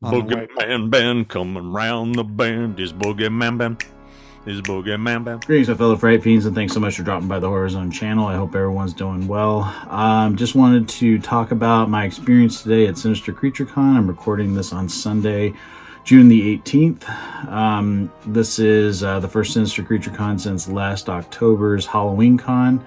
Boogeyman band coming round the bend. Is Boogeyman band. Is Boogeyman band. Greetings, my fellow Fright Fiends, and thanks so much for dropping by the Horror Zone channel. I hope everyone's doing well. Just wanted to talk about my experience today at Sinister Creature Con. I'm recording this on Sunday, June the 18th. This is the first Sinister Creature Con since last October's Halloween Con.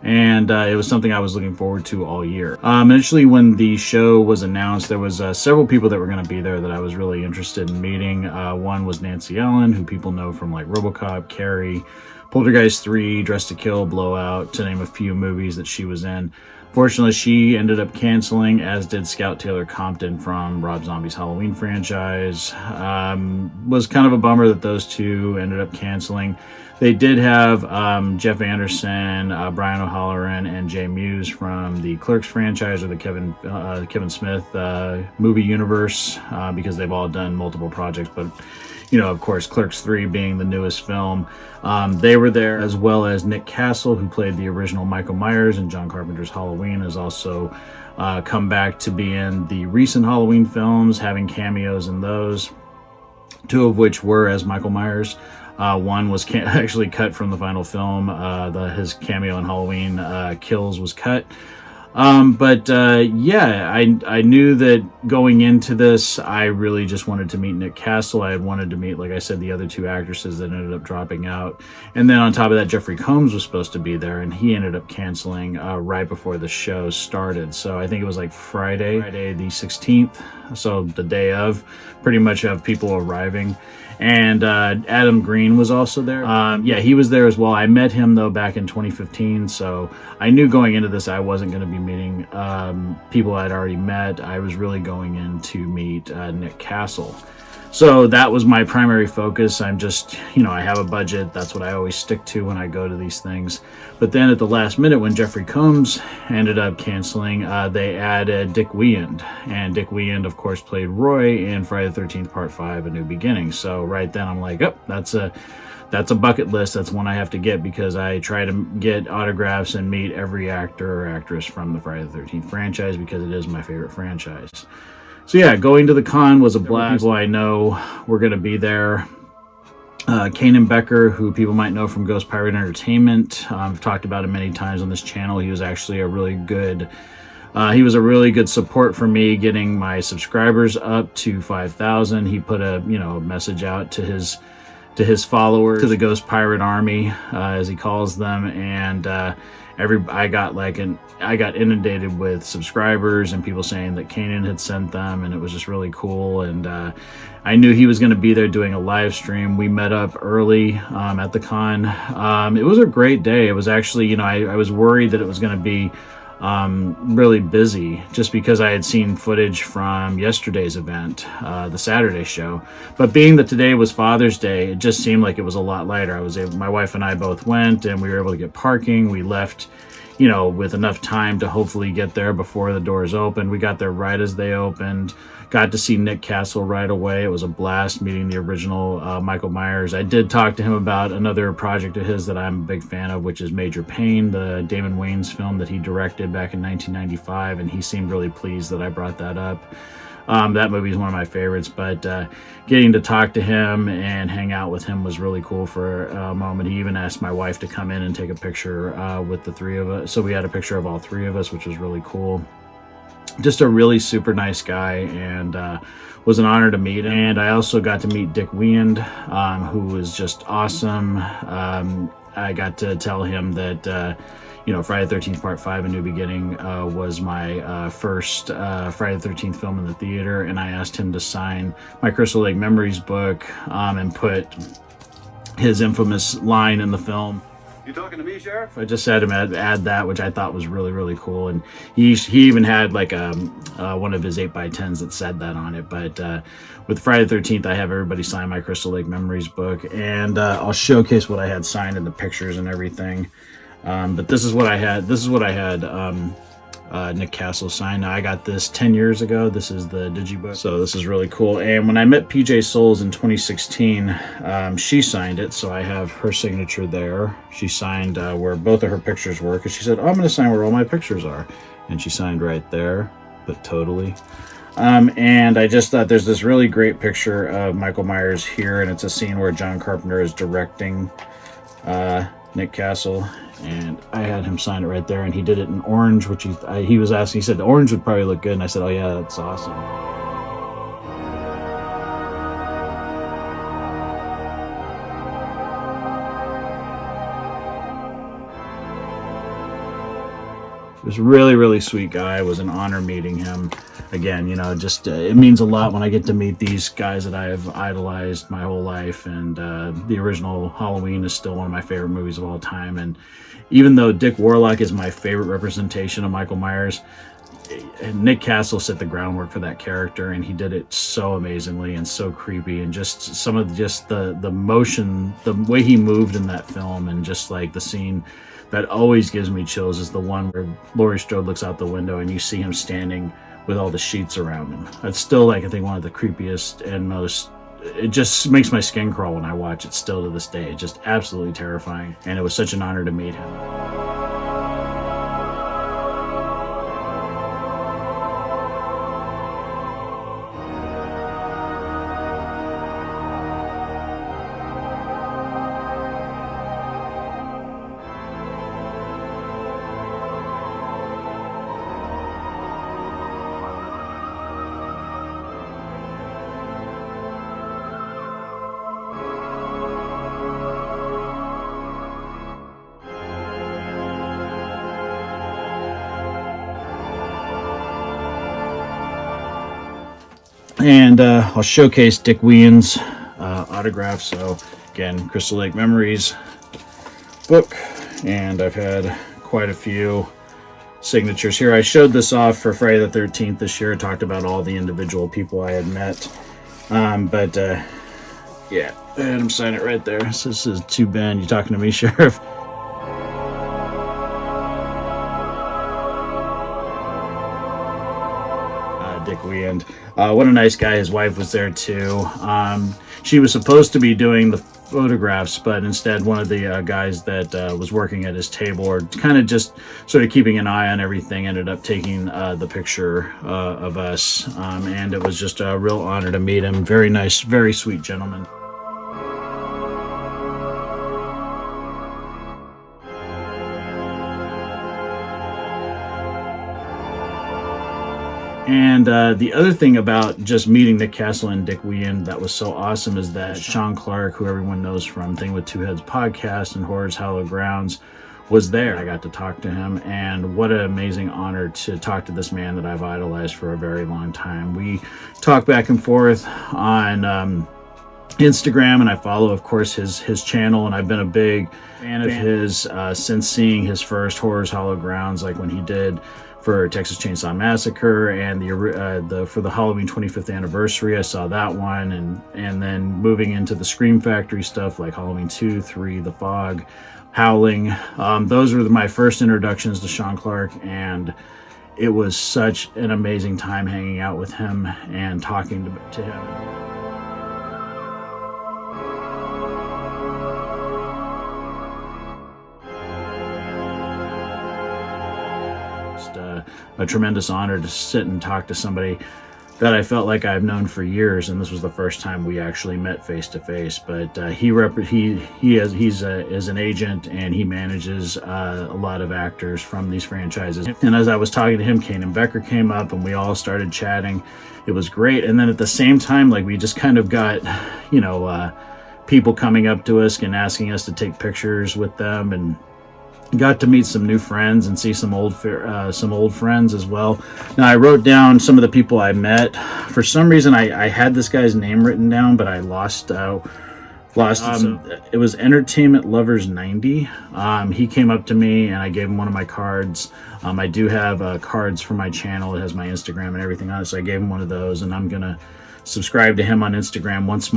And it was something I was looking forward to all year. Initially, when the show was announced, there was several people that were going to be there that I was really interested in meeting. One was Nancy Ellen, who people know from like RoboCop, Carrie, Poltergeist 3, Dressed to Kill, Blowout, to name a few movies that she was in. Fortunately, she ended up canceling, as did Scout Taylor Compton from Rob Zombie's Halloween franchise. Was kind of a bummer that those two ended up canceling. They did have Jeff Anderson, Brian O'Halloran, and Jay Mewes from the Clerks franchise, or the Kevin Smith movie universe, because they've all done multiple projects. But, you know, of course, Clerks 3 being the newest film. They were there, as well as Nick Castle, who played the original Michael Myers in John Carpenter's Halloween, has also come back to be in the recent Halloween films, having cameos in those, two of which were as Michael Myers. One was actually cut from the final film. His cameo in Halloween Kills was cut. Yeah, I knew that going into this, I really just wanted to meet Nick Castle. I had wanted to meet, like I said, the other two actresses that ended up dropping out. And then on top of that, Jeffrey Combs was supposed to be there, and he ended up canceling right before the show started. So I think it was like Friday the 16th, so the day of, pretty much of people arriving. And Adam Green was also there. Yeah, he was there as well. I met him, though, back in 2015, so I knew going into this I wasn't going to be meeting people I'd already met. I was really going in to meet Nick Castle. So that was my primary focus. I'm just, you know, I have a budget. That's what I always stick to when I go to these things. But then at the last minute, when Jeffrey Combs ended up canceling, they added Dick Wieand. And Dick Wieand, of course, played Roy in Friday the 13th Part 5, A New Beginning. So right then I'm like, oh, that's a bucket list. That's one I have to get, because I try to get autographs and meet every actor or actress from the Friday the 13th franchise, because it is my favorite franchise. So yeah, going to the con was a blast. People I know were going to be there. Kanan Becker, who people might know from Ghost Pirate Entertainment. I've talked about him many times on this channel. He was actually a really good support for me getting my subscribers up to 5,000. He put a message out to his followers, to the Ghost Pirate Army, as he calls them, and I got inundated with subscribers and people saying that Kanan had sent them, and it was just really cool. And I knew he was going to be there doing a live stream. We met up early at the con. It was a great day. It was actually, I was worried that it was going to be really busy, just because I had seen footage from yesterday's event, the Saturday show. But being that today was Father's Day, it just seemed like it was a lot lighter. My wife and I both went, and we were able to get parking. We left, with enough time to hopefully get there before the doors opened. We got there right as they opened. Got to see Nick Castle right away. It was a blast meeting the original Michael Myers. I did talk to him about another project of his that I'm a big fan of, which is Major Pain, the Damon Wayans film that he directed back in 1995, and he seemed really pleased that I brought that up. That movie is one of my favorites, but getting to talk to him and hang out with him was really cool for a moment. He even asked my wife to come in and take a picture with the three of us. So we had a picture of all three of us, which was really cool. Just a really super nice guy, and was an honor to meet him. And I also got to meet Dick Wieand, who was just awesome. I got to tell him that Friday the 13th Part 5, A New Beginning was my first Friday the 13th film in the theater, and I asked him to sign my Crystal Lake Memories book and put his infamous line in the film. You talking to me, Sheriff? I just had him add that, which I thought was really, really cool. And he even had like one of his 8x10s that said that on it. But with Friday the 13th, I have everybody sign my Crystal Lake Memories book, and I'll showcase what I had signed in the pictures and everything. But this is what I had. Nick Castle sign. Now, I got this 10 years ago. This is the digibook, so this is really cool. And when I met PJ Souls in 2016, she signed it, so I have her signature there. She signed where both of her pictures were, because she said, oh, I'm going to sign where all my pictures are, and she signed right there, but totally. And I just thought there's this really great picture of Michael Myers here, and it's a scene where John Carpenter is directing Nick Castle, and I had him sign it right there, and he did it in orange, which he was asking. He said the orange would probably look good, and I said, oh yeah, that's awesome. He was a really, really sweet guy. It was an honor meeting him. Again, you know, just it means a lot when I get to meet these guys that I have idolized my whole life. And the original Halloween is still one of my favorite movies of all time. And even though Dick Warlock is my favorite representation of Michael Myers, Nick Castle set the groundwork for that character, and he did it so amazingly and so creepy, and just some of the motion, the way he moved in that film, and just like the scene that always gives me chills is the one where Laurie Strode looks out the window and you see him standing with all the sheets around him. It's still, like, I think one of the creepiest and most, it just makes my skin crawl when I watch it still to this day. It's just absolutely terrifying, and it was such an honor to meet him. And I'll showcase Dick Ween's autograph. So again, Crystal Lake Memories book, and I've had quite a few signatures here. I showed this off for Friday the 13th this year. I talked about all the individual people I had met. Yeah, I had him sign it right there. So this is to Ben. You talking to me, Sheriff? Dick Ween. What a nice guy. His wife was there too. She was supposed to be doing the photographs, but instead one of the guys that was working at his table, or kind of just sort of keeping an eye on everything, ended up taking the picture of us. And it was just a real honor to meet him. Very nice, very sweet gentleman. And the other thing about just meeting Nick Castle and Dick Ween that was so awesome is that Sean Clark, who everyone knows from Thing with Two Heads podcast and Horror's Hallowed Grounds, was there. I got to talk to him, and what an amazing honor to talk to this man that I've idolized for a very long time. We talk back and forth on Instagram, and I follow, of course, his channel, and I've been a big fan of his since seeing his first Horror's Hallowed Grounds, like when he did for Texas Chainsaw Massacre, and the for the Halloween 25th anniversary. I saw that one, and then moving into the Scream Factory stuff like Halloween 2, 3, The Fog, Howling. Those were my first introductions to Sean Clark, and it was such an amazing time hanging out with him and talking to him. A tremendous honor to sit and talk to somebody that I felt like I've known for years, and this was the first time we actually met face to face. But he's an agent, and he manages a lot of actors from these franchises. And as I was talking to him, Kanan Becker came up, and we all started chatting. It was great. And then at the same time, like, we just kind of got, people coming up to us and asking us to take pictures with them, and got to meet some new friends and see some old friends as well. Now, I wrote down some of the people I met. For some reason, I had this guy's name written down, but I lost it. It was Entertainment Lovers 90. He came up to me, and I gave him one of my cards. I do have cards for my channel. It has my Instagram and everything on it, so I gave him one of those, and I'm gonna subscribe to him on Instagram once the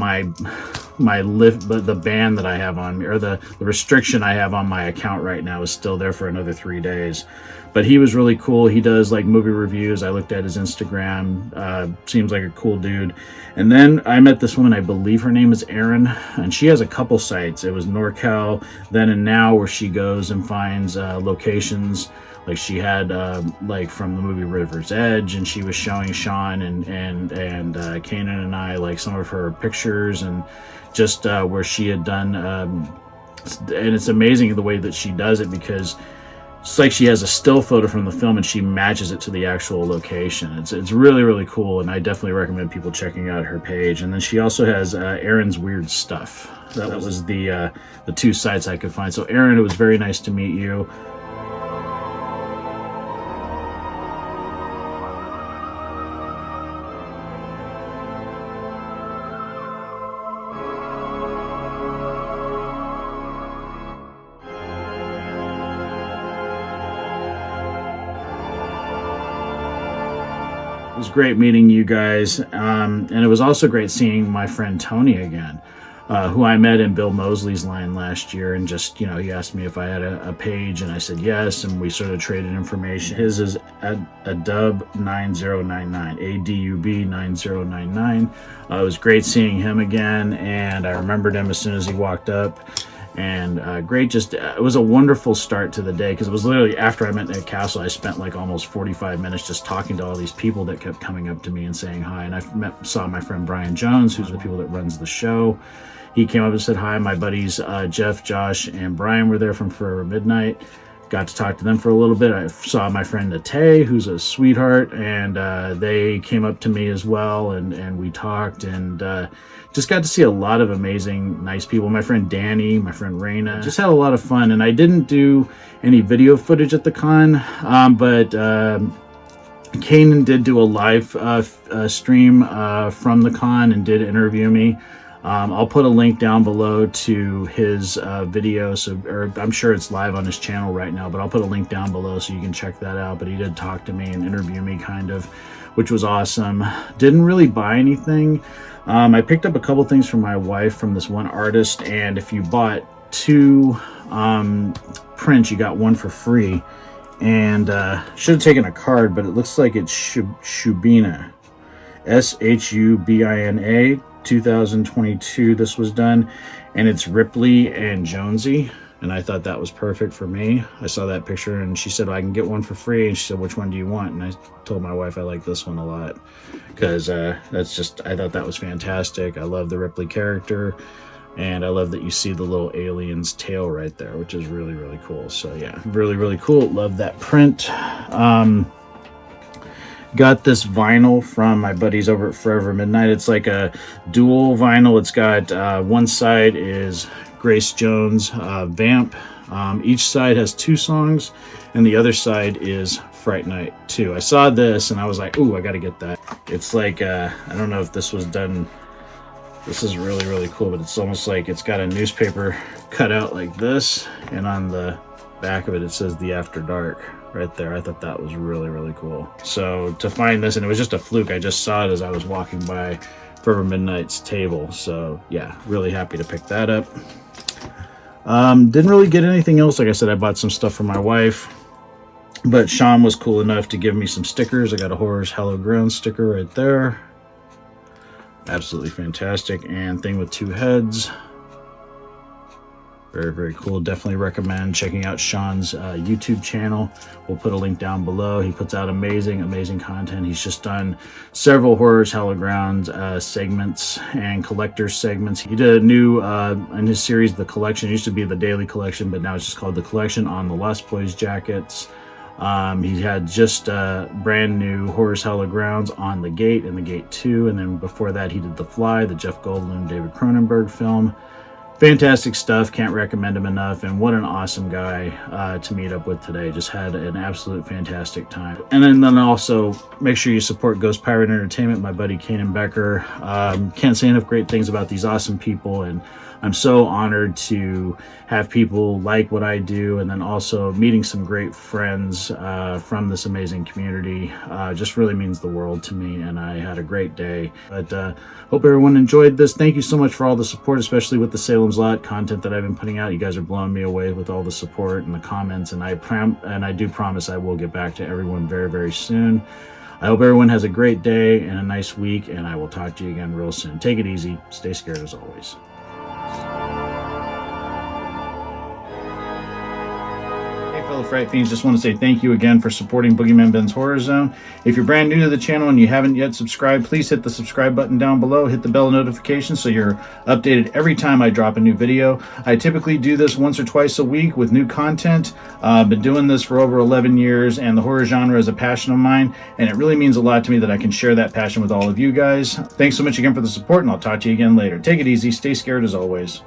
ban that I have on me, or the restriction I have on my account right now, is still there for another 3 days. But he was really cool. He does like movie reviews. I looked at his Instagram. Seems like a cool dude. And then I met this woman, I believe her name is Erin, and she has a couple sites. It was NorCal Then and Now, where she goes and finds locations Like she had like from the movie River's Edge, and she was showing Sean and Kanan and I like some of her pictures, and just where she had done. And it's amazing the way that she does it, because it's like she has a still photo from the film and she matches it to the actual location. It's really, really cool, and I definitely recommend people checking out her page. And then she also has Erin's Weird Stuff. That was the 2 sites I could find. So Erin, it was very nice to meet you. It was great meeting you guys, and it was also great seeing my friend Tony again, who I met in Bill Mosley's line last year. And just, he asked me if I had a page, and I said yes, and we sort of traded information. His is Adub 9099, ADUB 9099. It was great seeing him again, and I remembered him as soon as he walked up. And great, just it was a wonderful start to the day, because it was literally after I met Nick Castle, I spent like almost 45 minutes just talking to all these people that kept coming up to me and saying hi. And I saw my friend Brian Jones, who's the people that runs the show. He came up and said hi. My buddies Jeff, Josh, and Brian were there from Forever Midnight. Got to talk to them for a little bit. I saw my friend Nate, who's a sweetheart, and they came up to me as well, and we talked, and just got to see a lot of amazing, nice people. My friend Danny, my friend Raina, just had a lot of fun. And I didn't do any video footage at the con, but Kanan did do a live stream from the con and did interview me. I'll put a link down below to his video, or I'm sure it's live on his channel right now, but I'll put a link down below so you can check that out. But he did talk to me and interview me kind of, which was awesome. Didn't really buy anything. I picked up a couple things from my wife from this one artist, and if you bought 2 prints, you got 1 for free. And should have taken a card, but it looks like it's Shubina, Shubina, 2022 this was done, and it's Ripley and Jonesy, and I thought that was perfect for me. I saw that picture and she said, I can get 1 for free, and she said, which one do you want? And I told my wife I like this one a lot, because I thought that was fantastic. I love the Ripley character, and I love that you see the little alien's tail right there, which is really, really cool. So yeah, really, really cool. Love that print. Got this vinyl from my buddies over at Forever Midnight. It's like a dual vinyl. It's got one side is Grace Jones' Vamp. Each side has 2 songs, and the other side is Fright Night 2. I saw this and I was like, ooh, I gotta get that. It's like, I don't know if this was done. This is really, really cool, but it's almost like it's got a newspaper cut out like this, and on the back of it, it says The After Dark right there. I thought that was really, really cool. So to find this, and it was just a fluke, I just saw it as I was walking by Forever Midnight's table. So yeah, really happy to pick that up. Didn't really get anything else. Like I said, I bought some stuff for my wife, but Sean was cool enough to give me some stickers. I got a Horror's Hallowed Ground sticker right there. Absolutely fantastic. And thing with 2 heads. Very, very cool. Definitely recommend checking out Sean's YouTube channel. We'll put a link down below. He puts out amazing, amazing content. He's just done several Horror's Hallowed Ground segments and collector's segments. He did a new, in his series, The Collection. It used to be the Daily Collection, but now it's just called The Collection, on the Lost Boys jackets. He had just brand new Horror's Hallowed Grounds on The Gate and The Gate 2. And then before that, he did The Fly, the Jeff Goldblum, David Cronenberg film. Fantastic stuff. Can't recommend him enough. And what an awesome guy to meet up with today. Just had an absolute fantastic time. And then also make sure you support Ghost Pirate Entertainment, my buddy Kanan Becker. Can't say enough great things about these awesome people, and I'm so honored to have people like what I do, and then also meeting some great friends from this amazing community. Just really means the world to me, and I had a great day. But hope everyone enjoyed this. Thank you so much for all the support, especially with the Salem's Lot content that I've been putting out. You guys are blowing me away with all the support and the comments, and I do promise I will get back to everyone very, very soon. I hope everyone has a great day and a nice week, and I will talk to you again real soon. Take it easy. Stay scared as always. fellow Fright Fiends, just want to say thank you again for supporting Boogeyman Ben's Horror Zone. If you're brand new to the channel and you haven't yet subscribed, please hit the subscribe button down below, hit the bell notification so you're updated every time I drop a new video. I typically do this once or twice a week with new content. I've been doing this for over 11 years, and the horror genre is a passion of mine, and it really means a lot to me that I can share that passion with all of you guys. Thanks so much again for the support, and I'll talk to you again later. Take it easy, stay scared as always.